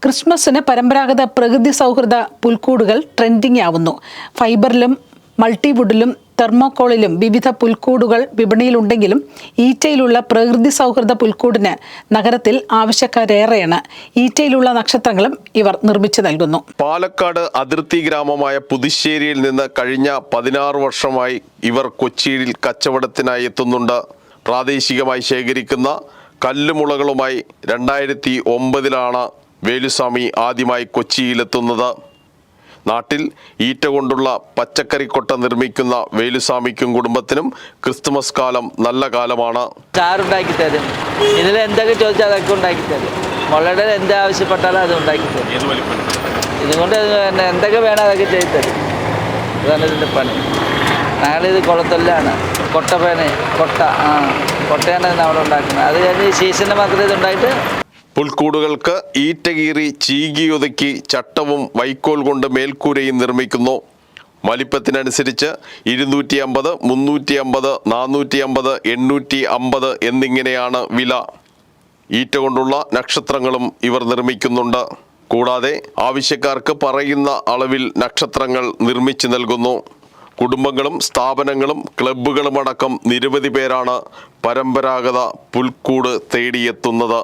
ക്രിസ്മസിന് പരമ്പരാഗത പ്രകൃതി സൗഹൃദ പുൽക്കൂടുകൾ ട്രെൻഡിംഗ് ആവുന്നു. ഫൈബറിലും മൾട്ടിവുഡിലും തെർമോക്കോളിലും വിവിധ പുൽക്കൂടുകൾ വിപണിയിലുണ്ടെങ്കിലും ഈറ്റയിലുള്ള പ്രകൃതി സൗഹൃദ പുൽക്കൂടിന് നഗരത്തിൽ ആവശ്യക്കാരേറെയാണ്. ഈറ്റയിലുള്ള നക്ഷത്രങ്ങളും ഇവർ നിർമ്മിച്ചു നൽകുന്നു. പാലക്കാട് അതിർത്തി ഗ്രാമമായ പുതുശ്ശേരിയിൽ നിന്ന് കഴിഞ്ഞ 16 വർഷമായി ഇവർ കൊച്ചിയിൽ കച്ചവടത്തിനായി എത്തുന്നുണ്ട്. പ്രാദേശികമായി ശേഖരിക്കുന്ന കല്ലുമുളകളുമായി 2009 വേലുസ്വാമി ആദ്യമായി കൊച്ചിയിലെത്തുന്നത്. നാട്ടിൽ ഈറ്റ കൊണ്ടുള്ള പച്ചക്കറിക്കൊട്ട നിർമ്മിക്കുന്ന വേലുസ്വാമിക്കും കുടുംബത്തിനും ക്രിസ്തുമസ് കാലം നല്ല കാലമാണ്. ചാറുണ്ടാക്കി തരും, ഇതിൽ എന്തൊക്കെ ചോദിച്ചാൽ അതൊക്കെ ഉണ്ടാക്കി തരും. മുളയുടെ എന്ത് ആവശ്യപ്പെട്ടാലും അത് ഉണ്ടാക്കി തരും. ഇതുകൊണ്ട് എന്തൊക്കെ വേണം അതൊക്കെ ചെയ്തു തരും. അതാണ് ഇതിൻ്റെ പണി. ഞങ്ങളിത് കുളത്തൊല്ലാണ് കൊട്ടയാണ് നമ്മളുണ്ടാക്കുന്നത്. അത് കഴിഞ്ഞ് സീസണിന് മാത്രമേ ഇതുണ്ടായിട്ട്. പുൽക്കൂടുകൾക്ക് ഈറ്റ കീറി ചീകിയൊതുക്കി ചട്ടവും വൈക്കോൽ കൊണ്ട് മേൽക്കൂരയും നിർമ്മിക്കുന്നു. വലിപ്പത്തിനനുസരിച്ച് 250, 350, 450, 850 എന്നിങ്ങനെയാണ് വില. ഈറ്റ കൊണ്ടുള്ള നക്ഷത്രങ്ങളും ഇവർ നിർമ്മിക്കുന്നുണ്ട്. കൂടാതെ ആവശ്യക്കാർക്ക് പറയുന്ന അളവിൽ നക്ഷത്രങ്ങൾ നിർമ്മിച്ചു നൽകുന്നു. കുടുംബങ്ങളും സ്ഥാപനങ്ങളും ക്ലബ്ബുകളുമടക്കം നിരവധി പേരാണ് പരമ്പരാഗത പുൽക്കൂട് തേടിയെത്തുന്നത്.